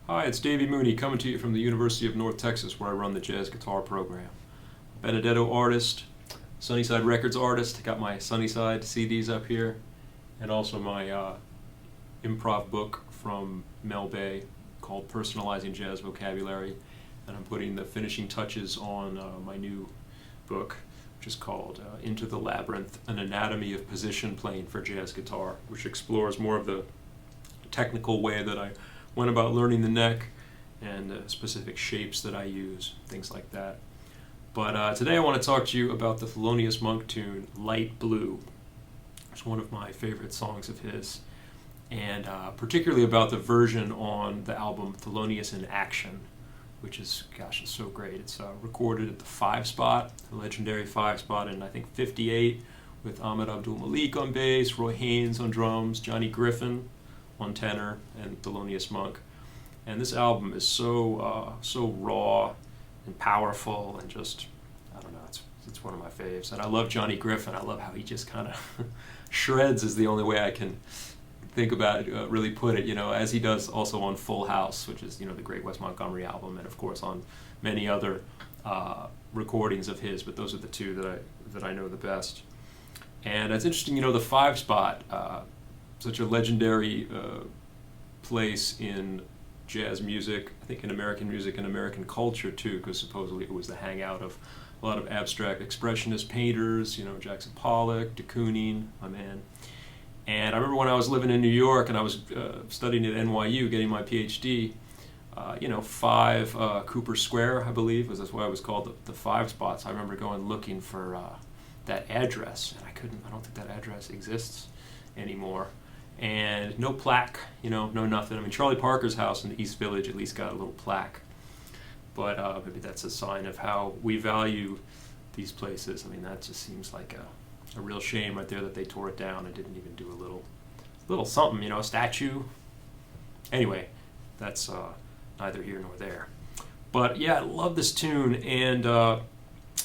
Hi, it's Davy Mooney coming to you from the University of North Texas, where I run the jazz guitar program. Benedetto artist, Sunnyside Records artist. Got my Sunnyside CDs up here, and also my improv book from Mel Bay called Personalizing Jazz Vocabulary. And I'm putting the finishing touches on my new book, which is called Into the Labyrinth, An Anatomy of Position Playing for Jazz Guitar, which explores more of the technical way that I went about learning the neck and the specific shapes that I use, things like that. But today I want to talk to you about the Thelonious Monk tune, Light Blue. It's one of my favorite songs of his, and particularly about the version on the album Thelonious in Action, which is, gosh, it's so great. It's recorded at the 5-spot, the legendary 5-spot in, I think, 58, with Ahmed Abdul-Malik on bass, Roy Haynes on drums, Johnny Griffin on tenor, and Thelonious Monk. And this album is so raw and powerful, and just, I don't know, it's one of my faves. And I love Johnny Griffin. I love how he just kind of shreds, is the only way I can think about it, really put it, as he does also on Full House, which is, the great Wes Montgomery album, and of course on many other recordings of his, but those are the two that I know the best. And it's interesting, the 5-spot, such a legendary place in jazz music, I think in American music and American culture too, because supposedly it was the hangout of a lot of abstract expressionist painters, Jackson Pollock, de Kooning, my man. And I remember when I was living in New York and I was studying at NYU, getting my PhD, 5 Cooper Square, I believe, that's why it was called the 5-spots. I remember going looking for that address, and I don't think that address exists anymore. And no plaque, no nothing. I mean, Charlie Parker's house in the East Village at least got a little plaque. But maybe that's a sign of how we value these places. I mean, that just seems like a real shame right there that they tore it down and didn't even do a little something, a statue. Anyway, that's neither here nor there. But yeah, I love this tune, and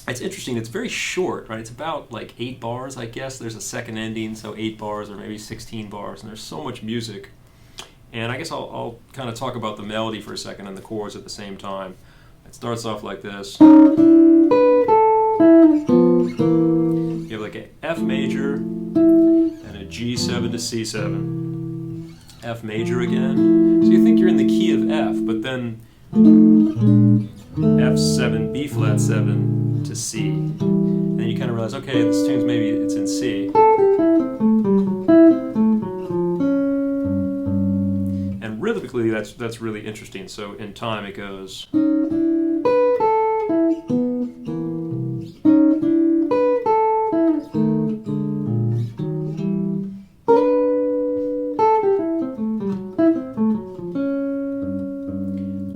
it's interesting. It's very short, right? It's about like 8 bars, I guess. There's a second ending, so 8 bars or maybe 16 bars, and there's so much music. And I guess I'll kind of talk about the melody for a second and the chords at the same time. It starts off like this. You have like an F major and a G7 to C7. F major again. So you think you're in the key of F, but then F7, B flat 7 to C. And then you kind of realize, okay, this tune's maybe it's in C. And rhythmically, that's really interesting. So in time, it goes.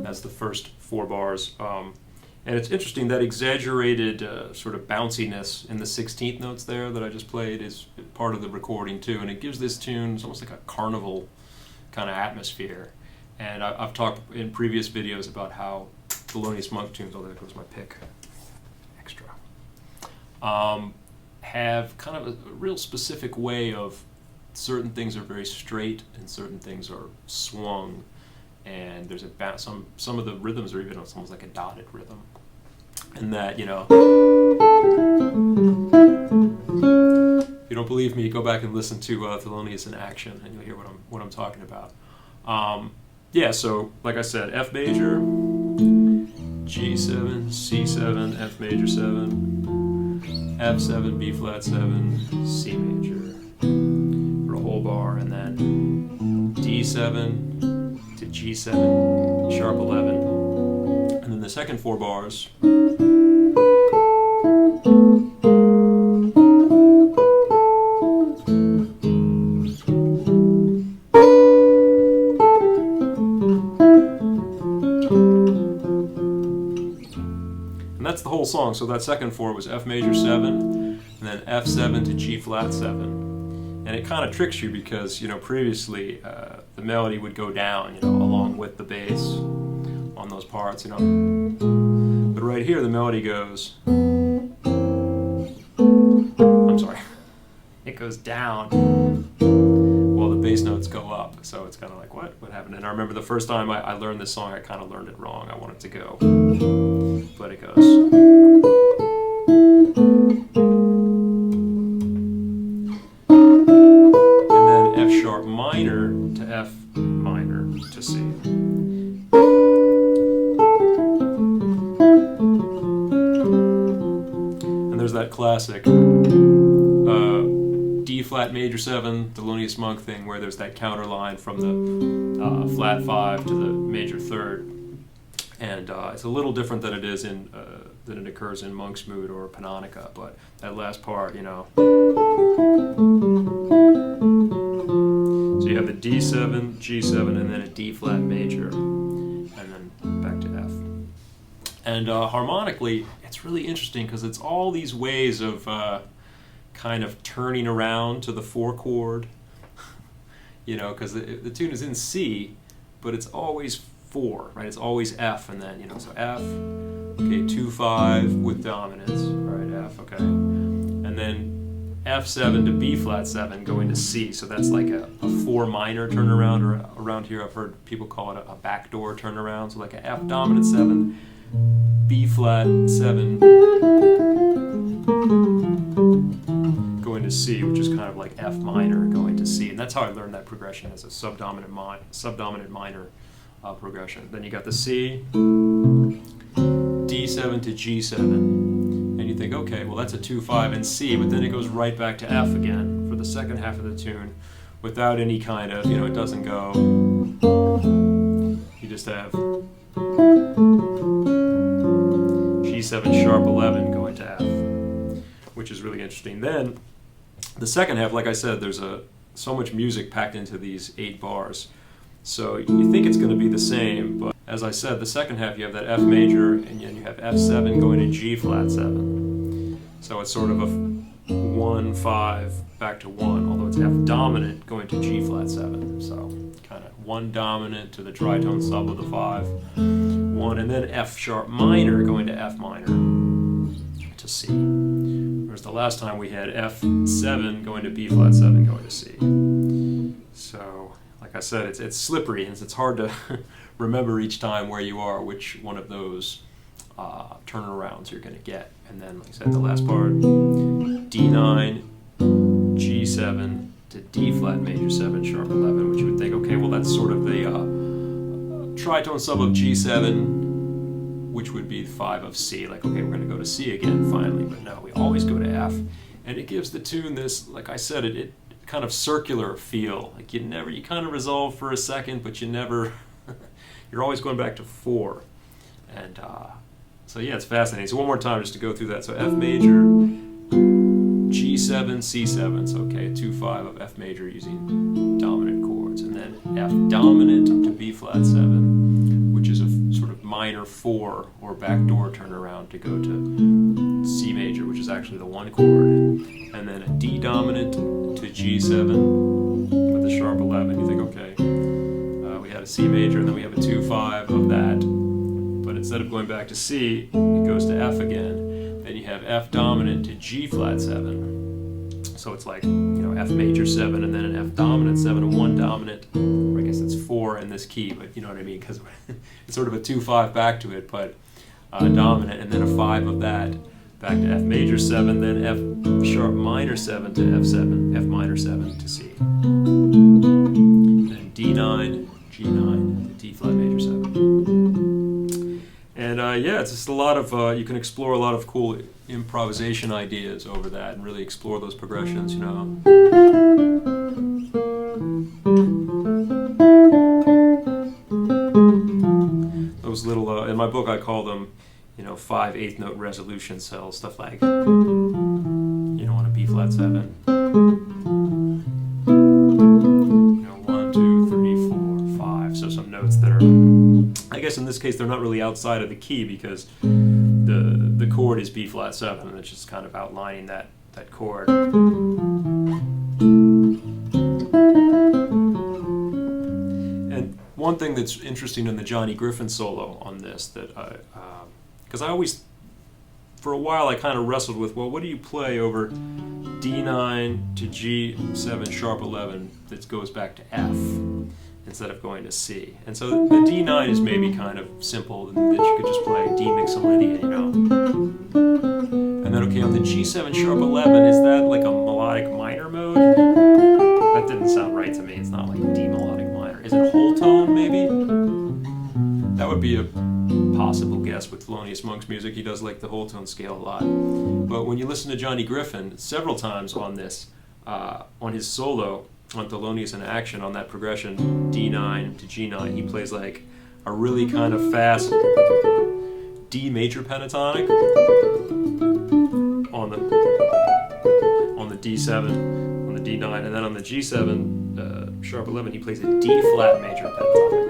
That's the first 4 bars. And it's interesting that exaggerated sort of bounciness in the 16th notes there that I just played is part of the recording too, and it gives this tune, it's almost like a carnival kind of atmosphere. And I've talked in previous videos about how Thelonious Monk tunes, oh, there goes my pick, extra, have kind of a real specific way of certain things are very straight and certain things are swung. And there's some of the rhythms are even almost like a dotted rhythm, and that if you don't believe me, go back and listen to Thelonious in Action, and you'll hear what I'm talking about. Yeah, so like I said, F major, G7, C7, F major 7, F7, B flat 7, C major for a whole bar, and then D7 to G7, sharp 11, and then the second 4 bars. And that's the whole song. So that second 4 was F major 7, and then F7 to G flat 7. And it kind of tricks you because, previously the melody would go down, along with the bass on those parts, But right here the melody goes. I'm sorry. It goes down while the bass notes go up. So it's kind of like, what happened? And I remember the first time I learned this song, I kind of learned it wrong. I wanted to go, but it goes. And then F sharp minor to F minor to C. And there's that classic D flat major 7, Thelonious Monk thing, where there's that counter line from the flat 5 to the major 3rd, and it's a little different than it is in than it occurs in Monk's Mood or Panonica, but that last part, you know. So you have the D7, G7, and then a D flat major, and then back to F. And harmonically, it's really interesting because it's all these ways of kind of turning around to the 4 chord, you know, because the tune is in C, but it's always 4, right? It's always F, and then, you know, so F, okay, 2/5 with dominance, right? F, okay, and then F7 to B flat 7 going to C, so that's like a 4 minor turnaround, or around here I've heard people call it a backdoor turnaround, so like a F dominant 7, B flat 7 going to C, which is kind of like F minor going to C, and that's how I learned that progression as a subdominant minor progression. Then you got the C, D7 to G7, and you think, okay, well that's a 2/5 in C, but then it goes right back to F again for the second half of the tune, without any kind of, you know, it doesn't go. You just have G7 sharp 11 going to F, which is really interesting. Then the second half, like I said, there's so much music packed into these 8 bars. So you think it's going to be the same, but as I said, the second half you have that F major, and then you have F7 going to G flat 7. So it's sort of a 1/5 back to 1, although it's F dominant going to G flat 7. So kind of 1 dominant to the tritone sub of the 5, 1, and then F sharp minor going to F minor to C. Whereas the last time we had F7 going to B flat 7 going to C. So, like I said, it's slippery, and it's hard to remember each time where you are, which one of those turnarounds you're going to get. And then, like I said, the last part, D9, G7 to D flat major 7 sharp 11, which you would think, okay, well that's sort of the tritone sub of G7, which would be 5 of C, like, okay, we're going to go to C again finally, but no, we always go to F, and it gives the tune this, like I said, it kind of circular feel, like you kind of resolve for a second, but you never, you're always going back to 4, and so yeah, it's fascinating. So one more time just to go through that. So F major, G7, C7, so okay, 2/5 of F major using dominant chords, and then F dominant to B flat 7, which is a sort of minor 4 or backdoor turnaround to go to C major, which is actually the 1 chord, and then a D dominant to G7 with the sharp 11. You think, okay, we had a C major, and then we have a 2/5 of that, but instead of going back to C, it goes to F again. Then you have F dominant to G flat 7. So it's like, you know, F major 7, and then an F dominant 7, and 1 dominant, or I guess it's 4 in this key, but you know what I mean, because it's sort of a 2/5 back to it, but dominant, and then a 5 of that, back to F major 7, then F sharp minor 7 to F7, F minor 7 to C. Then D9, G9, to D flat major 7. And yeah, it's just a lot of, you can explore a lot of cool improvisation ideas over that and really explore those progressions, you know. Those little, in my book I call them, you know, 5 8th note resolution cells, stuff like, you know, on a B flat 7. You know, 1, 2, 3, 4, 5. So some notes that are, I guess in this case they're not really outside of the key because the chord is B flat 7, and it's just kind of outlining that chord. And one thing that's interesting in the Johnny Griffin solo on this, that because I always, for a while I kind of wrestled with, well, what do you play over D9 to G7 sharp 11 that goes back to F instead of going to C. And so the D9 is maybe kind of simple, that you could just play D mixolydian, you know. And then, okay, on the G7 sharp 11, is that like a melodic minor mode? That didn't sound right to me. It's not like D melodic minor. Is it whole tone, maybe? That would be a possible guess with Thelonious Monk's music. He does like the whole tone scale a lot. But when you listen to Johnny Griffin, several times on this, on his solo, on Thelonious in Action, on that progression D9 to G9, he plays like a really kind of fast D major pentatonic on the D7, on the D9, and then on the G7 sharp 11 he plays a D flat major pentatonic,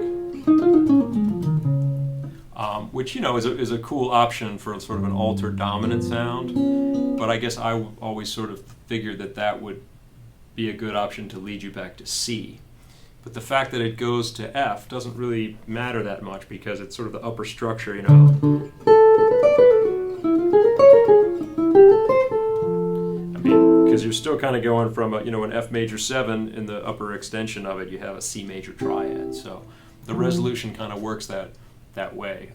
which, you know, is a cool option for sort of an altered dominant sound. But I guess I always sort of figured that would be a good option to lead you back to C. But the fact that it goes to F doesn't really matter that much, because it's sort of the upper structure, you know. I mean, because you're still kind of going from an F major 7, in the upper extension of it you have a C major triad. So the resolution kind of works that way,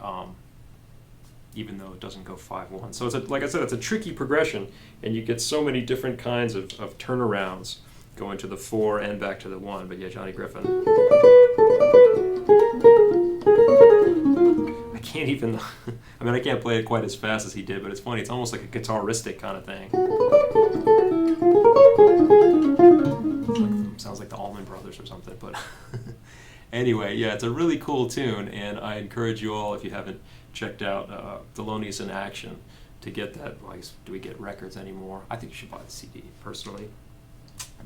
even though it doesn't go 5-1. So it's like I said, it's a tricky progression, and you get so many different kinds of turnarounds going to the 4 and back to the 1. But yeah, Johnny Griffin. I can't even, I mean, I can't play it quite as fast as he did, but it's funny, it's almost like a guitaristic kind of thing. Sounds like the Allman Brothers or something, but anyway, yeah, it's a really cool tune, and I encourage you all, if you haven't checked out Thelonious in Action, to get that. Well, I guess, do we get records anymore? I think you should buy the CD, personally.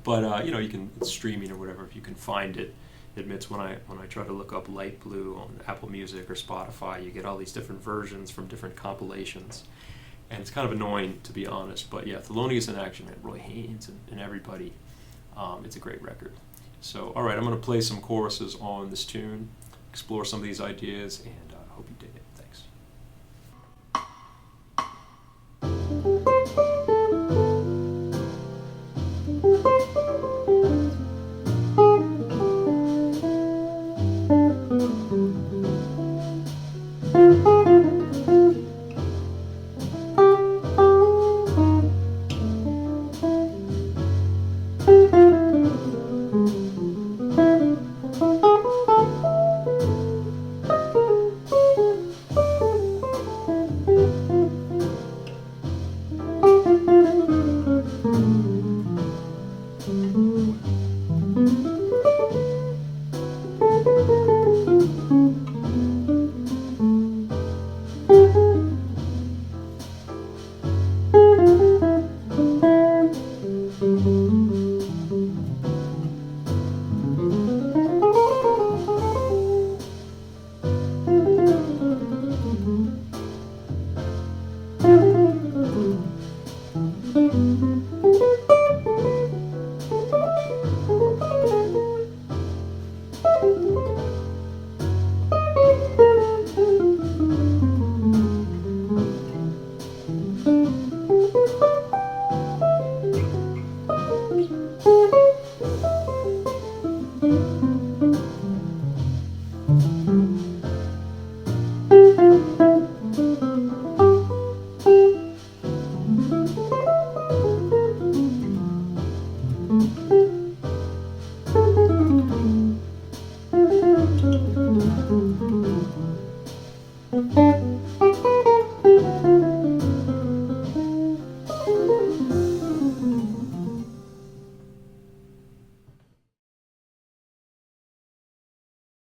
But you know, you can, it's streaming or whatever, if you can find it. It admits when I try to look up Light Blue on Apple Music or Spotify, you get all these different versions from different compilations. And it's kind of annoying, to be honest. But yeah, Thelonious in Action, and Roy Haynes and everybody. It's a great record. So, all right, I'm going to play some choruses on this tune, explore some of these ideas, and I hope you dig it. Thanks. Thank you.